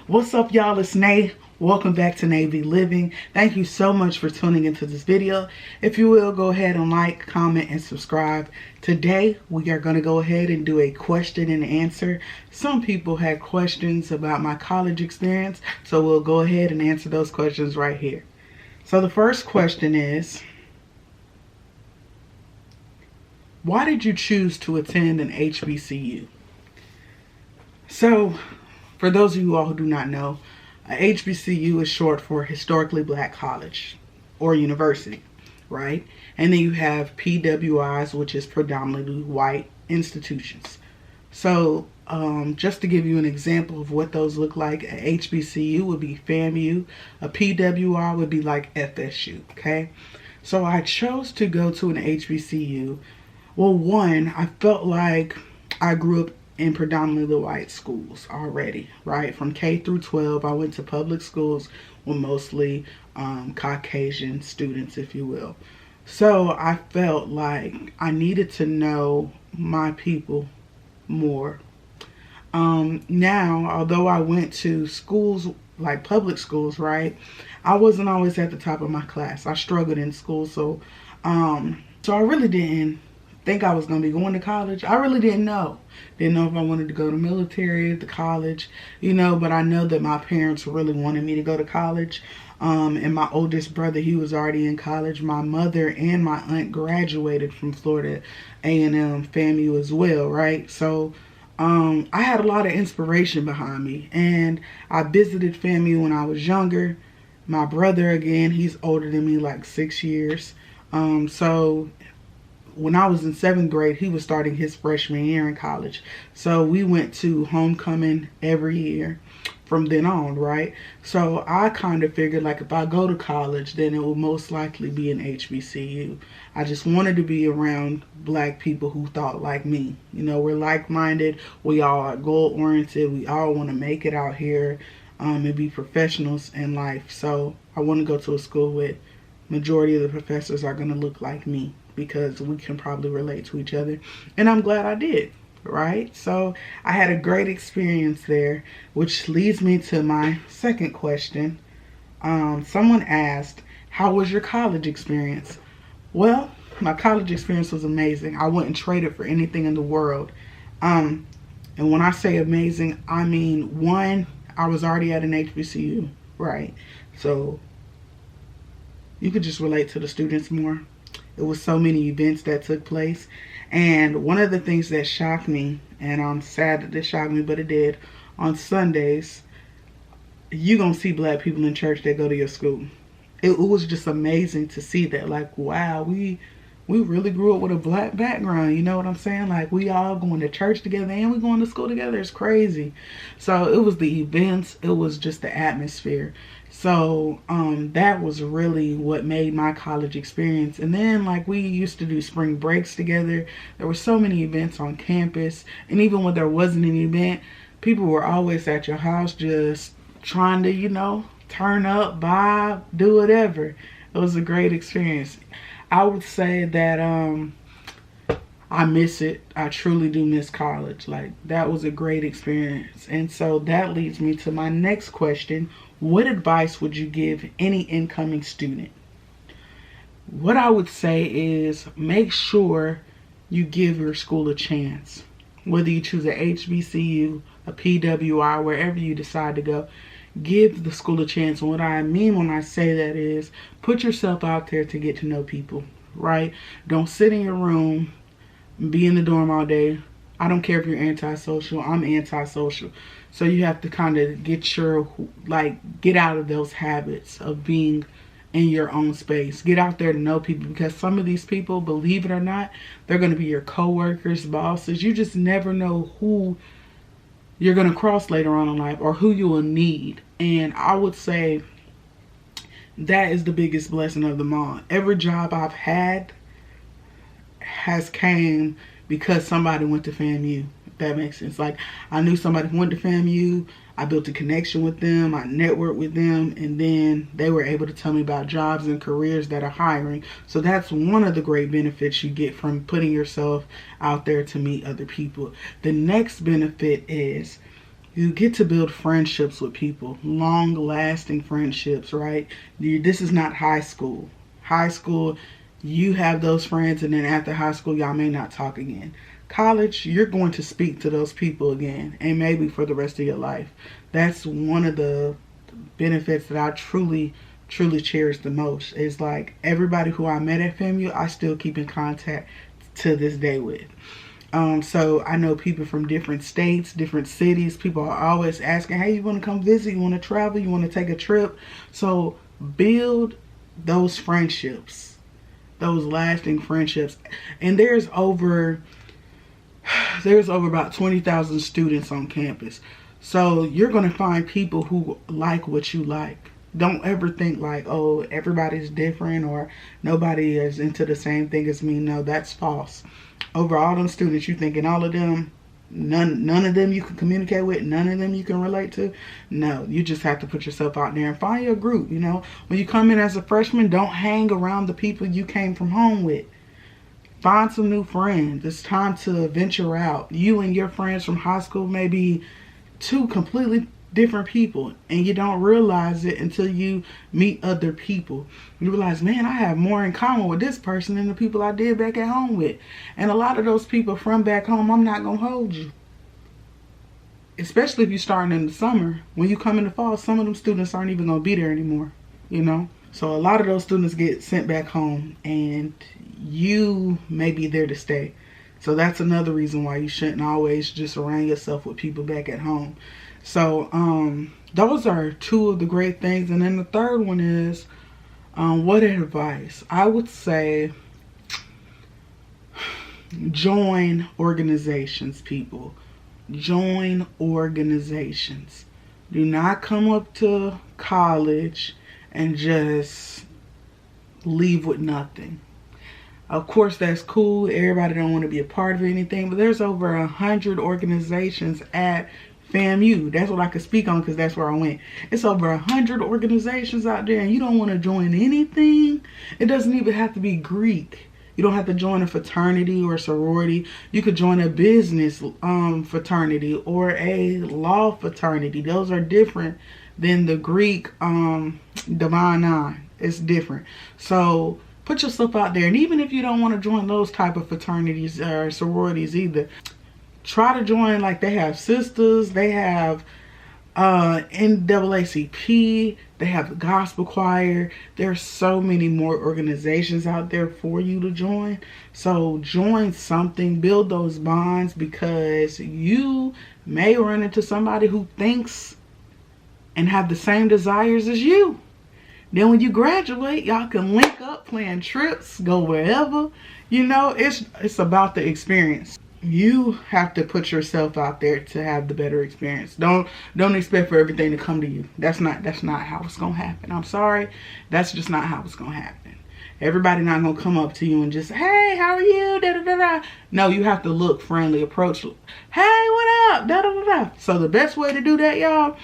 What's up, y'all? It's Nay. Welcome back to Navy Living. Thank you so much for tuning into this video. If you will, go ahead and like, comment, and subscribe. Today, we are going to go ahead and do a question and answer. Some people had questions about my college experience, so we'll go ahead and answer those questions right here. So the first question is, why did you choose to attend an HBCU? So, for those of you all who do not know, a HBCU is short for Historically Black College or University, right? And then you have PWIs, which is predominantly white institutions. So, just to give you an example of what those look like, a HBCU would be FAMU, a PWI would be like FSU, okay? So I chose to go to an HBCU. Well, one, I felt like I grew up in predominantly white schools already, right? From K through 12, I went to public schools with mostly Caucasian students, if you will. So I felt like I needed to know my people more. Now, although I went to schools, like public schools, right? I wasn't always at the top of my class. I struggled in school, so I really didn't think I was going to be going to college. I really didn't know. Didn't know if I wanted to go to military, to college, you know, but I know that my parents really wanted me to go to college. And my oldest brother, he was already in college. My mother and my aunt graduated from Florida A&M FAMU as well, right? So I had a lot of inspiration behind me. And I visited FAMU when I was younger. My brother, again, he's older than me, like 6 years. So when I was in 7th grade, he was starting his freshman year in college. So we went to homecoming every year from then on, right? So I kind of figured, like, if I go to college, then it will most likely be an HBCU. I just wanted to be around black people who thought like me. You know, we're like-minded. We all are goal-oriented. We all want to make it out here and be professionals in life. So I want to go to a school with majority of the professors are going to look like me, because we can probably relate to each other. And I'm glad I did, right? So I had a great experience there, which leads me to my second question. Someone asked, how was your college experience? Well, my college experience was amazing. I wouldn't trade it for anything in the world. And when I say amazing, I mean, one, I was already at an HBCU, right? So you could just relate to the students more. It was so many events that took place. And one of the things that shocked me, and I'm sad that this shocked me, but it did, on Sundays, you gonna see black people in church that go to your school. It was just amazing to see that. Like, wow, we really grew up with a black background. You know what I'm saying? Like, we all going to church together and we going to school together. It's crazy. So it was the events. It was just the atmosphere. So that was really what made my college experience. And then, like, we used to do spring breaks together. There were so many events on campus. And even when there wasn't an event, people were always at your house just trying to, you know, turn up, vibe, do whatever. It was a great experience. I would say that I miss it. I truly do miss college. Like, that was a great experience. And so that leads me to my next question. What advice would you give any incoming student? What I would say is, make sure you give your school a chance. Whether you choose a HBCU, a PWI, wherever you decide to go, give the school a chance. And what I mean when I say that is, put yourself out there to get to know people, right? Don't sit in your room, be in the dorm all day. I don't care if you're antisocial. I'm antisocial. So you have to kind of get out of those habits of being in your own space. Get out there to know people, because some of these people, believe it or not, they're going to be your coworkers, bosses. You just never know who you're going to cross later on in life or who you will need. And I would say that is the biggest blessing of them all. Every job I've had has came because somebody went to FAMU. If that makes sense. Like, I knew somebody who went to FAMU. I built a connection with them. I networked with them. And then they were able to tell me about jobs and careers that are hiring. So that's one of the great benefits you get from putting yourself out there to meet other people. The next benefit is You get to build friendships with people, long lasting friendships, right? This is not high school. High school, you have those friends, and then after high school, y'all may not talk again. College, you're going to speak to those people again, and maybe for the rest of your life. That's one of the benefits that I truly cherish the most. Is like everybody who I met at FAMU, I still keep in contact to this day with. So I know people from different states, different cities. People are always asking, hey, you want to come visit? You want to travel? You want to take a trip? So build those friendships, those lasting friendships. And there's over about 20,000 students on campus. So you're going to find people who like what you like. Don't ever think like, oh, everybody's different or nobody is into the same thing as me. No, that's false. Over all them students, you thinking all of them, none of them you can communicate with, none of them you can relate to. No, you just have to put yourself out there and find your group. You know, when you come in as a freshman, don't hang around the people you came from home with. Find some new friends. It's time to venture out. You and your friends from high school may be two completely different people, and you don't realize it until you meet other people. You realize, man, I have more in common with this person than the people I did back at home with. And a lot of those people from back home, I'm not going to hold you. Especially if you're starting in the summer. When you come in the fall, some of them students aren't even going to be there anymore, you know. So a lot of those students get sent back home, and you may be there to stay. So that's another reason why you shouldn't always just surround yourself with people back at home. So those are two of the great things. And then the third one is, what advice? I would say join organizations, people. Join organizations. Do not come up to college and just leave with nothing. Of course, that's cool. Everybody don't want to be a part of anything, but there's over 100 organizations at FAMU. That's what I could speak on because that's where I went. It's over 100 organizations out there, and you don't want to join anything. It doesn't even have to be Greek. You don't have to join a fraternity or a sorority. You could join a business fraternity or a law fraternity. Those are different than the Greek Divine Nine. It's different. So put yourself out there. And even if you don't want to join those type of fraternities or sororities either, try to join. Like, they have sisters, they have NAACP, they have the gospel choir. There's so many more organizations out there for you to join. So join something, build those bonds, because you may run into somebody who thinks and have the same desires as you. Then when you graduate, y'all can link up, plan trips, go wherever. You know, it's about the experience. You have to put yourself out there to have the better experience. Don't expect for everything to come to you. That's not how it's gonna happen. I'm sorry. That's just not how it's gonna happen. Everybody not gonna come up to you and just, hey, how are you? Da da da da. No, you have to look friendly, approach. Hey, what up? Da da da da. So the best way to do that, y'all,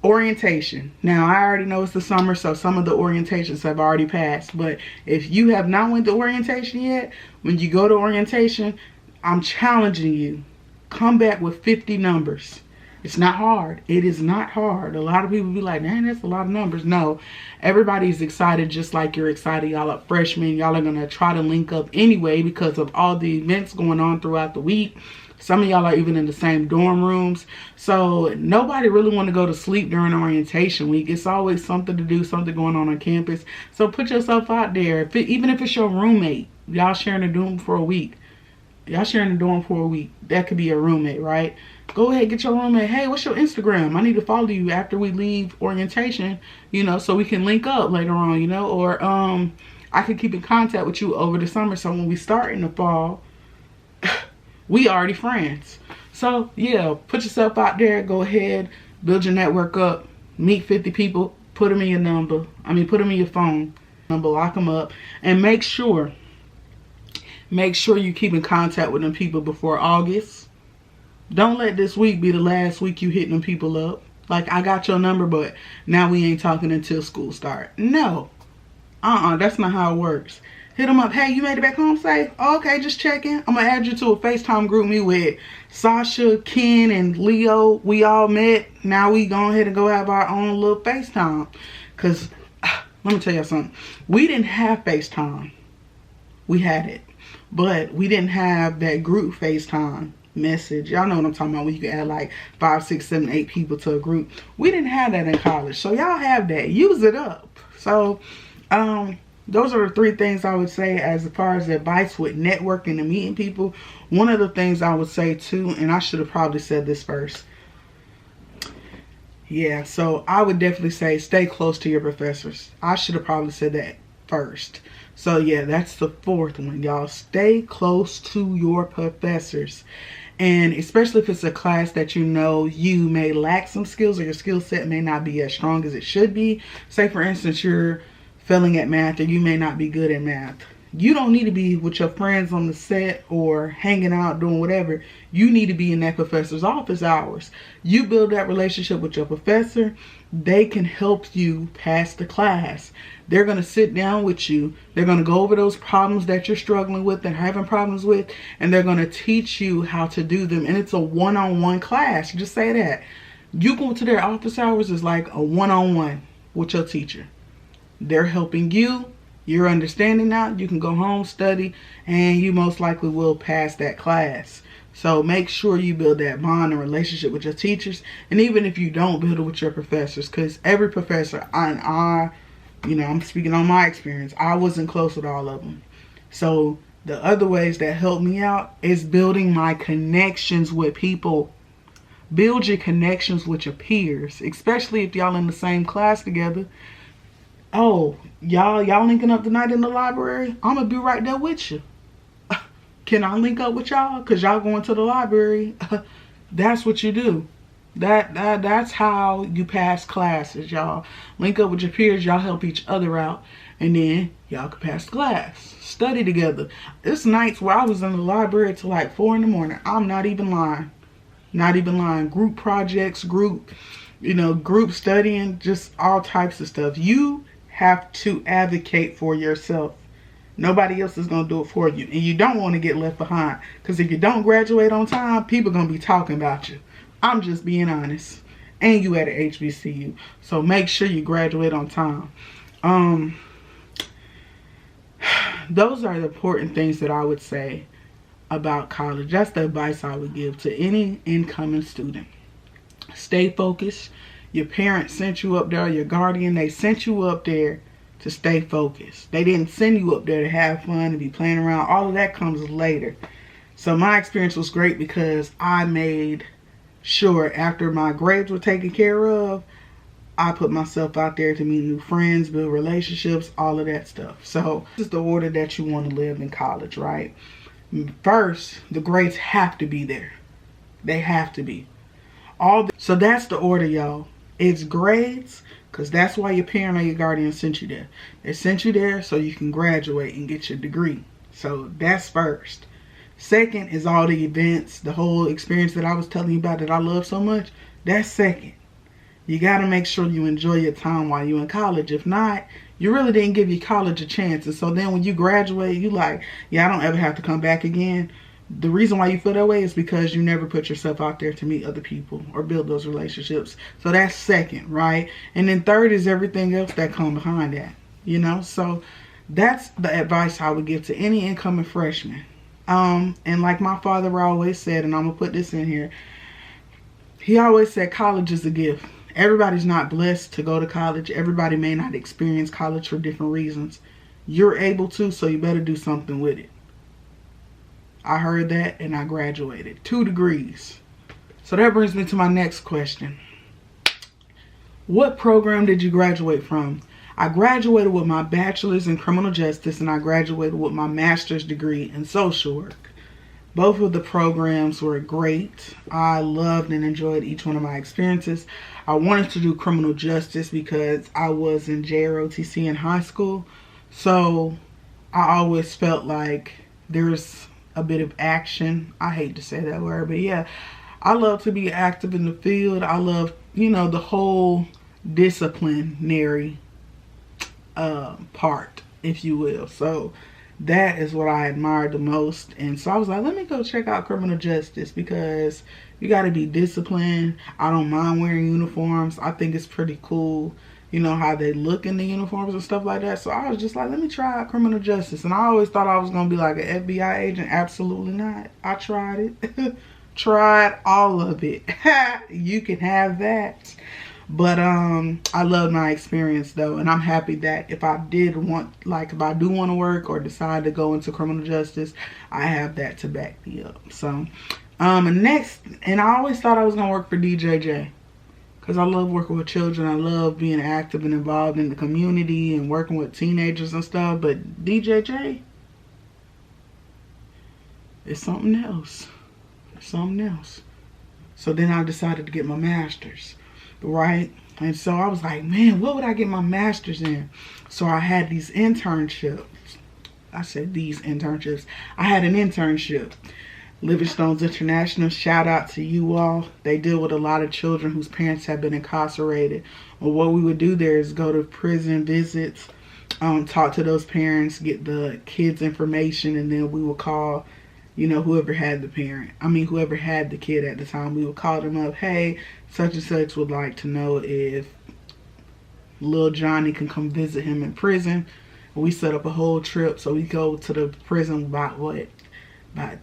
orientation. Now, I already know it's the summer, so some of the orientations have already passed. But if you have not went to orientation yet, when you go to orientation, I'm challenging you. Come back with 50 numbers. It's not hard. It is not hard. A lot of people be like, man, that's a lot of numbers. No, everybody's excited just like you're excited. Y'all are freshmen. Y'all are going to try to link up anyway because of all the events going on throughout the week. Some of y'all are even in the same dorm rooms. So nobody really want to go to sleep during orientation week. It's always something to do, something going on campus. So put yourself out there. Even if it's your roommate, y'all sharing a dorm for a week. Y'all sharing a dorm for a week. That could be a roommate, right? Go ahead, get your roommate. Hey, what's your Instagram? I need to follow you after we leave orientation, you know, so we can link up later on, you know. Or I can keep in contact with you over the summer. So when we start in the fall, we already friends. So yeah, put yourself out there. Go ahead, build your network up. Meet 50 people. Put them in your number. Put them in your phone number. Lock them up, and make sure you keep in contact with them people before August. Don't let this week be the last week you hitting them people up. Like, I got your number, but now we ain't talking until school start. No. That's not how it works. Hit them up. Hey, you made it back home safe? Oh, okay, just checking. I'm going to add you to a FaceTime group me with Sasha, Ken, and Leo. We all met. Now we go ahead and go have our own little FaceTime. Because, let me tell you something. We didn't have FaceTime. We had it. But we didn't have that group FaceTime message. Y'all know what I'm talking about, when you can add like 5, 6, 7, 8 people to a group. We didn't have that in college. So y'all have that. Use it up. So, those are the 3 things I would say as far as advice with networking and meeting people. One of the things I would say too, and I should have probably said this first. Yeah, so I would definitely say stay close to your professors. I should have probably said that first. So yeah, that's the 4th one, y'all. Stay close to your professors. And especially if it's a class that you know you may lack some skills, or your skill set may not be as strong as it should be. Say for instance, you're failing at math, or you may not be good at math. You don't need to be with your friends on the set or hanging out doing whatever. You need to be in that professor's office hours. You build that relationship with your professor. They can help you pass the class. They're going to sit down with you. They're going to go over those problems that you're struggling with and having problems with, and they're going to teach you how to do them. And it's a one-on-one class. Just say that. You go to their office hours is like a one-on-one with your teacher. They're helping you. You're understanding now. You can go home, study, and you most likely will pass that class. So make sure you build that bond and relationship with your teachers. And even if you don't, build it with your professors. Because every professor, I'm speaking on my experience. I wasn't close with all of them. So the other ways that helped me out is building my connections with people. Build your connections with your peers, especially if y'all in the same class together. Oh, y'all linking up tonight in the library? I'm going to be right there with you. Can I link up with y'all? Because y'all going to the library. That's what you do. That's how you pass classes, y'all. Link up with your peers. Y'all help each other out. And then y'all can pass the class. Study together. There's nights where I was in the library till like 4 in the morning. I'm not even lying. Not even lying. Group projects, group studying, just all types of stuff. You have to advocate for yourself. Nobody else is going to do it for you. And you don't want to get left behind. Because if you don't graduate on time, people are going to be talking about you. I'm just being honest. And you at an HBCU. So make sure you graduate on time. Those are the important things that I would say about college. That's the advice I would give to any incoming student. Stay focused. Your parents sent you up there, your guardian, they sent you up there to stay focused. They didn't send you up there to have fun and be playing around. All of that comes later. So my experience was great because I made sure after my grades were taken care of, I put myself out there to meet new friends, build relationships, all of that stuff. So this is the order that you want to live in college, right? First, the grades have to be there. They have to be. So that's the order, y'all. It's grades, because that's why your parent or your guardian sent you there. They sent you there so you can graduate and get your degree. So that's first. Second is all the events, the whole experience that I was telling you about that I love so much. That's second. You got to make sure you enjoy your time while you're in college. If not, you really didn't give your college a chance. And so then when you graduate, you like, yeah, I don't ever have to come back again. The reason why you feel that way is because you never put yourself out there to meet other people or build those relationships. So that's second, right? And then third is everything else that comes behind that, So that's the advice I would give to any incoming freshman. And like my father always said, and I'm going to put this in here, he always said college is a gift. Everybody's not blessed to go to college. Everybody may not experience college for different reasons. You're able to, so you better do something with it. I heard that and I graduated. 2 degrees. So that brings me to my next question. What program did you graduate from? I graduated with my bachelor's in criminal justice and I graduated with my master's degree in social work. Both of the programs were great. I loved and enjoyed each one of my experiences. I wanted to do criminal justice because I was in JROTC in high school. So I always felt like there's a bit of action. I hate to say that word, but yeah, I love to be active in the field. I love, the whole disciplinary part, if you will. So that is what I admired the most. And so I was like, let me go check out criminal justice, because you got to be disciplined. I don't mind wearing uniforms. I think it's pretty cool, you know, how they look in the uniforms and stuff like that. So I was just like, let me try out criminal justice. And I always thought I was going to be like an FBI agent. Absolutely not. I tried it. Tried all of it. You can have that. But I loved my experience though, and I'm happy that if I do want to work or decide to go into criminal justice, I have that to back me up. So next, and I always thought I was gonna work for DJJ, because I love working with children. I love being active and involved in the community and working with teenagers and stuff. But DJJ is something else. It's something else. So then I decided to get my master's. Right? And so I was like, man, what would I get my master's in? So I had these internships. I said these internships. I had an internship. Livingstone's International, shout out to you all. They deal with a lot of children whose parents have been incarcerated. Well, what we would do there is go to prison visits, talk to those parents, get the kids' information, and then we would call, you know, whoever had the kid at the time. We would call them up, hey, such and such would like to know if little Johnny can come visit him in prison. We set up a whole trip. So we go to the prison about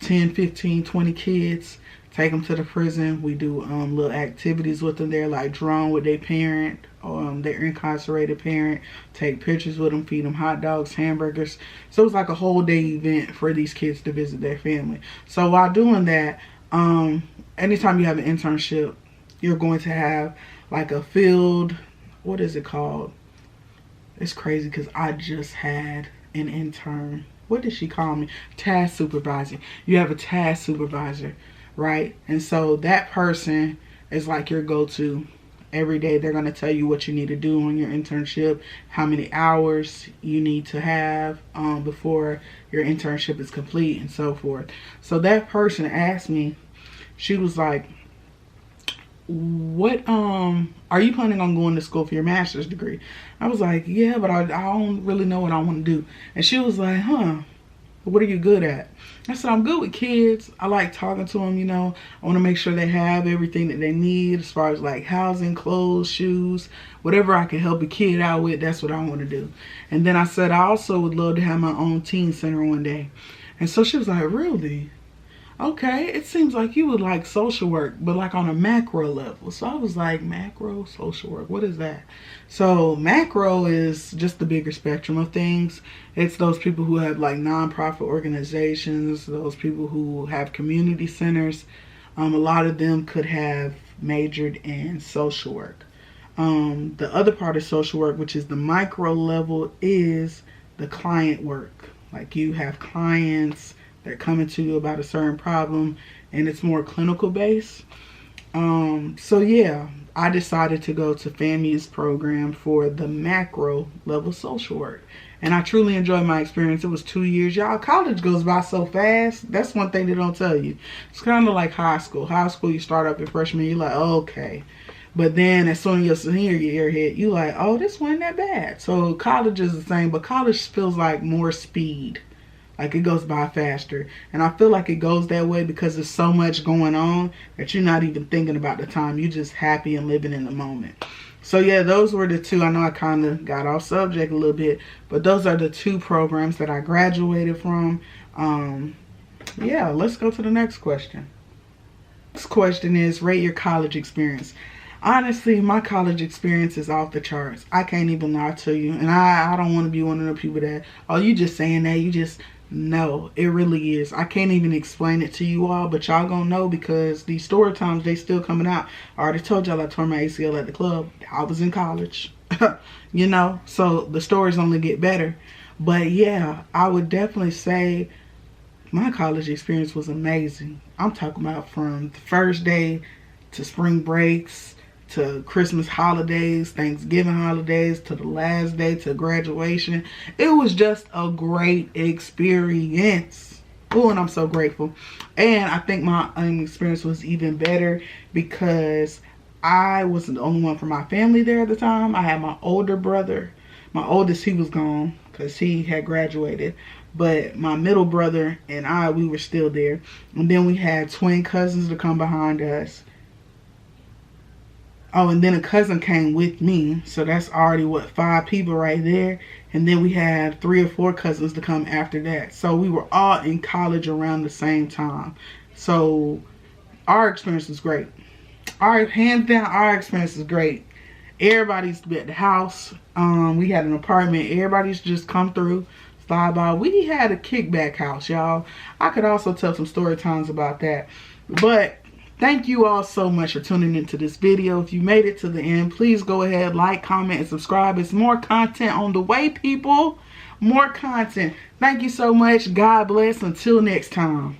10, 15, 20 kids. Take them to the prison. We do little activities with them there, like drawing with their parent, their incarcerated parent. Take pictures with them, feed them hot dogs, hamburgers. So it was like a whole day event for these kids to visit their family. So while doing that, anytime you have an internship, you're going to have like a field, what is it called? It's crazy because I just had an intern. What did she call me? Task supervisor. You have a task supervisor, right? And so that person is like your go-to. Every day they're going to tell you what you need to do on your internship, how many hours you need to have before your internship is complete, and so forth. So that person asked me, she was like, what are you planning on going to school for your master's degree? I was like, yeah, but I don't really know what I want to do. And she was like, what are you good at? I said, I'm good with kids. I like talking to them, you know. I want to make sure they have everything that they need as far as like housing, clothes, shoes, whatever I can help a kid out with, that's what I want to do. And then I said, I also would love to have my own teen center one day. And so she was like, really? Okay, it seems like you would like social work, but like on a macro level. So I was like, macro social work, what is that? So macro is just the bigger spectrum of things. It's those people who have like nonprofit organizations, those people who have community centers. A lot of them could have majored in social work. The other part of social work, which is the micro level, is the client work. Like you have clients, they're coming to you about a certain problem, and it's more clinical based. So yeah, I decided to go to FAMU's program for the macro level social work. And I truly enjoyed my experience. It was 2 years. Y'all, college goes by so fast. That's one thing they don't tell you. It's kind of like high school. High school, you start up your freshman year, you're like, oh, okay. But then as soon as your senior year hit, you like, oh, this wasn't that bad. So college is the same, but college feels like more speed. Like it goes by faster. And I feel like it goes that way because there's so much going on that you're not even thinking about the time. You're just happy and living in the moment. So yeah, those were the two. I know I kind of got off subject a little bit, but those are the two programs that I graduated from. Yeah, let's go to the next question. Next question is, rate your college experience. Honestly, my college experience is off the charts. I can't even lie to you. And I don't want to be one of the people that, oh, you just saying that, you just... No, it really is. I can't even explain it to you all, but y'all gonna know because these story times, they still coming out. I already told y'all I tore my ACL at the club. I was in college, you know, so the stories only get better. But yeah, I would definitely say my college experience was amazing. I'm talking about from the first day to spring breaks, to Christmas holidays, Thanksgiving holidays, to the last day, to graduation. It was just a great experience. Oh, and I'm so grateful. And I think my experience was even better because I wasn't the only one from my family there at the time. I had my older brother. My oldest, he was gone because he had graduated. but my middle brother and I, we were still there. And then we had twin cousins to come behind us. Oh, and then a cousin came with me. So that's already, what, 5 people right there. And then we had 3 or 4 cousins to come after that. So we were all in college around the same time. So our experience was great. Hands down, our experience is great. Everybody's at the house. We had an apartment. Everybody's just come through, slide by. We had a kickback house, y'all. I could also tell some story times about that. But thank you all so much for tuning into this video. If you made it to the end, please go ahead, like, comment, and subscribe. It's more content on the way, people. More content. Thank you so much. God bless. Until next time.